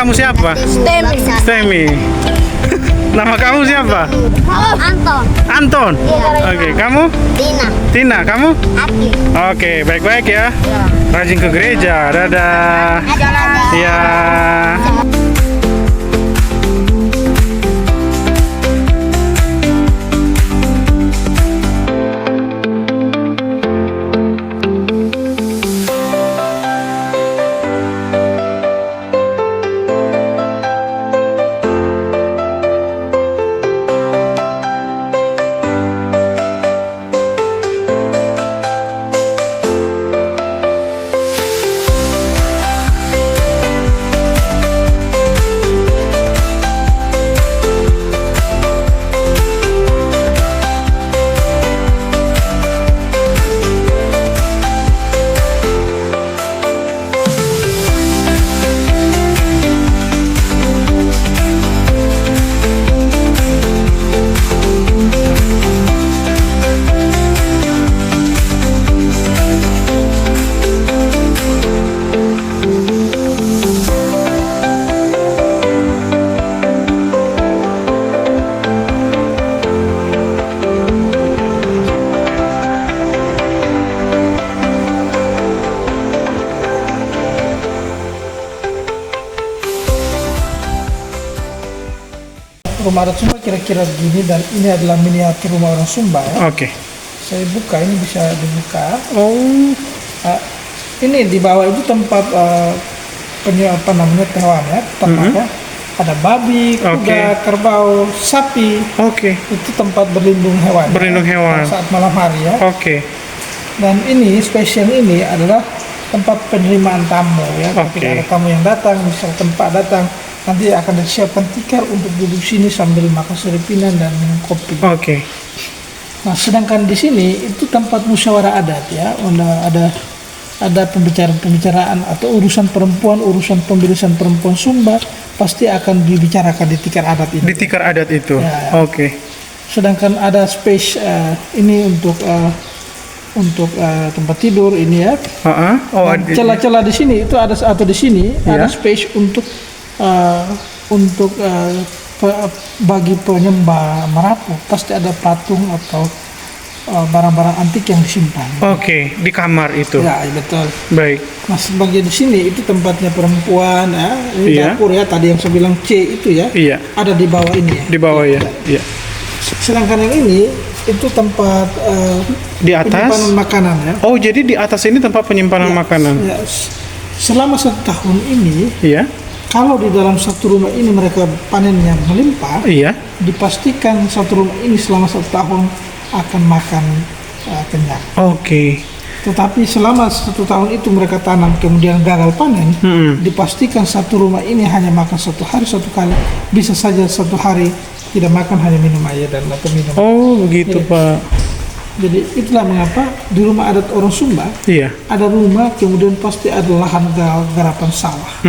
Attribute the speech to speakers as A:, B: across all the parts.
A: kamu siapa?
B: Stemi.
A: Stemi. Nama kamu siapa?
B: Anton.
A: Anton.
B: Iya.
A: Oke, kamu?
B: Tina.
A: Tina, kamu?
B: Aki.
A: Oke, baik-baik ya.
B: Iya.
A: Rajin ke gereja. Dadah. Iya.
C: Rumah adat Sumba kira-kira begini, dan ini adalah miniatur rumah orang Sumba ya.
A: Oke.
C: Saya buka, ini bisa dibuka.
A: Oh.
C: Ini di bawah itu tempat hewan ya, tempatnya. Ada babi, kuda, kerbau, sapi.
A: Oke.
C: Itu tempat berlindung hewan.
A: Berlindung hewan.
C: Saat malam hari ya.
A: Oke.
C: Dan ini spesial ini adalah tempat penerimaan tamu ya. Ketika ada tamu yang datang, misal tempat datang, nanti akan disiapkan tikar untuk duduk sini sambil makan serapinan dan minum kopi.
A: Oke.
C: Nah, sedangkan di sini itu tempat musyawarah adat ya. Ada pembicaraan atau urusan perempuan, urusan pemilihan perempuan Sumba pasti akan dibicarakan di tikar adat ini.
A: Di tikar adat itu.
C: Ya.
A: Oke.
C: Sedangkan ada space ini untuk tempat tidur ini ya.
A: Oh,
C: Dan celah-celah di sini itu ada, atau di sini ada space untuk bagi penyembah Merapu pasti ada patung atau barang-barang antik yang disimpan.
A: Oke, di kamar itu.
C: Ya, betul.
A: Baik.
C: Nah, sebagian di sini itu tempatnya perempuan ya. Ini dapur ya, tadi yang saya bilang C itu ya.
A: Iya.
C: Ada di bawah ini ya.
A: Di bawah ya. Iya.
C: Sedangkan yang ini itu tempat
A: Di atas
C: penyimpanan makanan ya.
A: Oh, jadi di atas ini tempat penyimpanan makanan.
C: Ya, selama 1 tahun ini,
A: Iya.
C: kalau di dalam satu rumah ini mereka panennya melimpah,
A: Iya.
C: dipastikan satu rumah ini selama 1 tahun akan makan kenyang.
A: Oke.
C: Tetapi selama 1 tahun itu mereka tanam kemudian gagal panen, dipastikan satu rumah ini hanya makan 1 hari 1 kali. Bisa saja 1 hari tidak makan, hanya minum air dan atau minum.
A: Oh, begitu,
C: Iya.
A: Pak.
C: Jadi itulah mengapa di rumah adat orang Sumba
A: Iya.
C: ada rumah kemudian pasti ada lahan garapan sawah.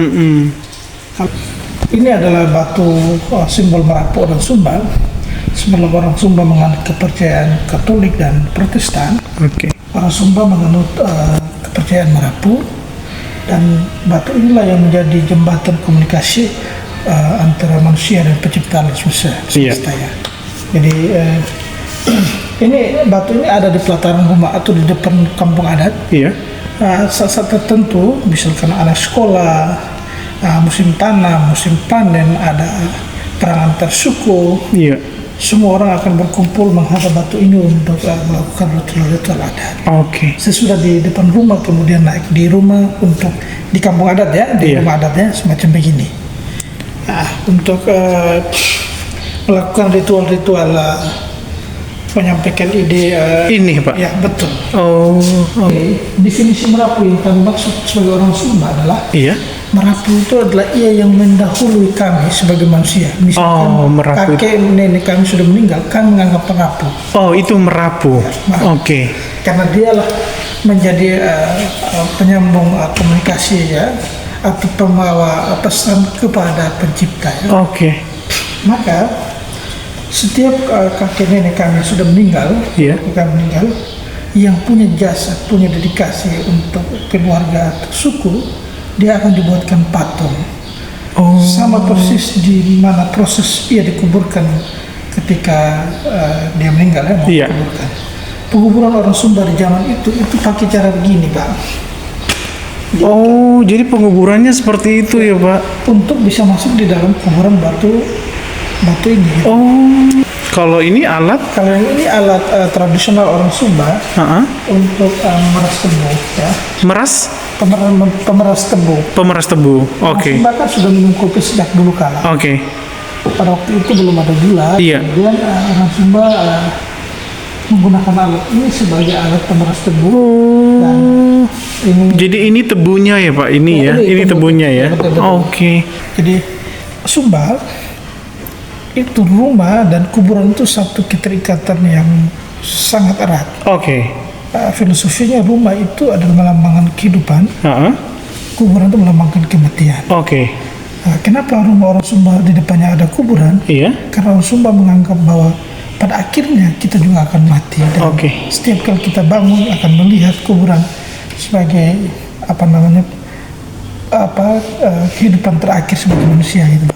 C: Ini adalah batu simbol Merapu orang Sumba. Sebelum orang Sumba menganut kepercayaan Katolik dan Protestan,
A: Oke.
C: orang Sumba menganut kepercayaan Merapu, dan batu inilah yang menjadi jembatan komunikasi antara manusia dan penciptaan semesta ya. Jadi ini batu ini ada di pelataran rumah atau di depan kampung adat.
A: Iya.
C: Saat-saat tertentu, misalkan anak sekolah, musim tanam, musim panen, ada perang antar suku.
A: Iya.
C: Semua orang akan berkumpul menghadap batu ini untuk melakukan ritual adat.
A: Oke.
C: Sesudah di depan rumah, kemudian naik di rumah untuk di kampung adat ya, di rumah adatnya semacam begini. Nah, untuk melakukan ritual-ritual menyampaikan ide
A: Ini, Pak.
C: ya, betul.
A: Oh.
C: Oke. Definisi Merapu yang kami maksud sebagai orang Sumba adalah
A: Iya.
C: Merapu itu adalah ia yang mendahului kami sebagai manusia. Misalkan
A: Merapu.
C: kakek nenek kami sudah meninggal, kami menganggap Merapu.
A: Oh, itu Merapu.
C: Merapu.
A: Oke.
C: Karena dialah menjadi penyambung komunikasi ya, atau pembawa pesan kepada pencipta ya.
A: Oke.
C: Maka setiap kakek nenek kami sudah meninggal,
A: Iya.
C: ketika meninggal, yang punya jasa, punya dedikasi untuk keluarga atau suku, dia akan dibuatkan patung.
A: Oh.
C: Sama persis di mana proses ia dikuburkan ketika dia meninggal ya, mau
A: Iya.
C: dikuburkan. Penguburan orang Sumba di zaman itu pakai cara begini, Pak.
A: Oh, jadi penguburannya seperti itu ya, Pak?
C: Untuk bisa masuk di dalam kuburan batu ini. Gitu.
A: Oh, kalau ini alat?
C: Kalau yang ini alat tradisional orang Sumba untuk memeras tebu, ya.
A: Meras?
C: Pemeras tebu.
A: Pemeras tebu.
C: Orang
A: Oke.
C: Sumba kan sudah minum kopi sejak dulu kala.
A: Oke.
C: Pada waktu itu belum ada gula.
A: Iya.
C: Kemudian orang Sumba menggunakan alat ini sebagai alat pemeras tebu. Dan ini
A: Jadi ini tebunya ya, Pak? Ini ya? Ini tebunya ya?
C: Betul.
A: Oke.
C: Jadi Sumba itu rumah dan kuburan itu satu keterikatan yang sangat erat.
A: Oke.
C: Filosofinya rumah itu adalah melambangkan kehidupan, kuburan itu melambangkan kematian.
A: Oke.
C: Kenapa rumah orang Sumba di depannya ada kuburan?
A: Iya.
C: Karena orang Sumba menganggap bahwa pada akhirnya kita juga akan mati. Dan
A: Oke.
C: setiap kali kita bangun akan melihat kuburan sebagai kehidupan terakhir sebagai manusia gitu.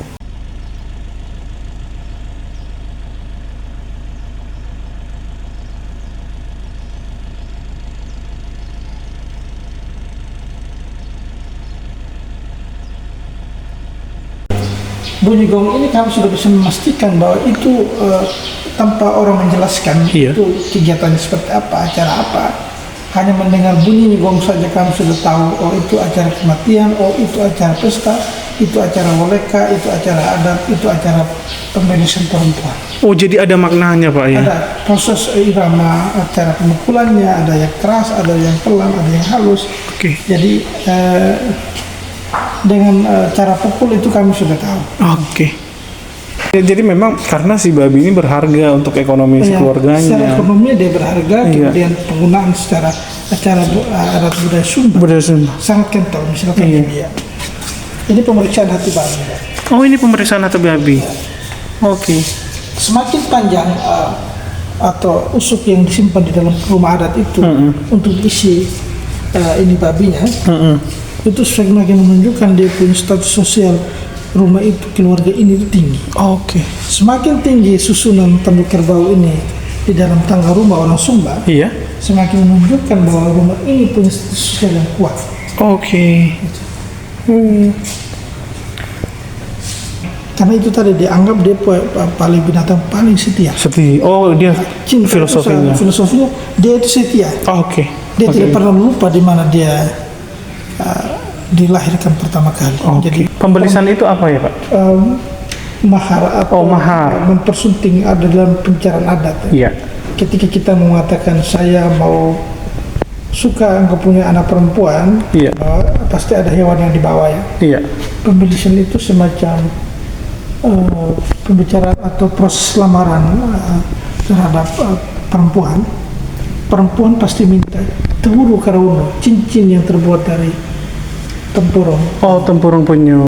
C: Bunyi gong ini kami sudah bisa memastikan bahwa itu tanpa orang menjelaskan
A: Iya.
C: itu kegiatannya seperti apa, acara apa. Hanya mendengar bunyi gong saja kami sudah tahu, oh itu acara kematian, oh itu acara pesta, itu acara woleka, itu acara adat, itu acara pemberian perempuan.
A: Oh, jadi ada maknanya, Pak ya?
C: Ada proses irama acara pemukulannya, ada yang keras, ada yang pelan, ada yang halus.
A: Oke.
C: Jadi dengan cara pukul itu kami sudah tahu.
A: Oke. Ya, jadi memang karena si babi ini berharga untuk ekonomi
C: Ya, secara
A: keluarganya.
C: ekonominya dia berharga,
A: Iya.
C: kemudian penggunaan secara acara adat budaya Sumba
A: Berdasarkan.
C: sangat kental. Misalkan
A: Iya.
C: dia. Ini pemeriksaan hati babi. Pak.
A: Oh, ini pemeriksaan hati babi. Oke.
C: Semakin panjang atau usuk yang disimpan di dalam rumah adat itu untuk isi ini babinya, itu semakin menunjukkan dia punya status sosial rumah itu, keluarga ini itu tinggi.
A: Oke.
C: Semakin tinggi susunan tanduk kerbau ini di dalam tangga rumah orang Sumba,
A: Iya.
C: semakin menunjukkan bahwa rumah ini punya status sosial yang kuat.
A: Oke.
C: Karena itu tadi dianggap dia paling binatang paling setia.
A: Seperti dia
C: Cinta,
A: filosofinya.
C: filosofinya dia itu setia.
A: Oke.
C: Dia tidak pernah lupa di mana dia dilahirkan pertama kali.
A: Oke. Pembelisan itu apa ya, Pak?
C: Mahar atau
A: mahar.
C: mempersunting ada dalam pencarian adat.
A: Iya.
C: Ketika kita mengatakan saya mau suka engkau punya anak perempuan,
A: Iya.
C: pasti ada hewan yang dibawa ya.
A: Iya.
C: Pembelisan itu semacam pembicaraan atau proses lamaran terhadap perempuan. Perempuan pasti minta tuhuru karawuno, cincin yang terbuat dari tempurung.
A: Oh, tempurung penyu.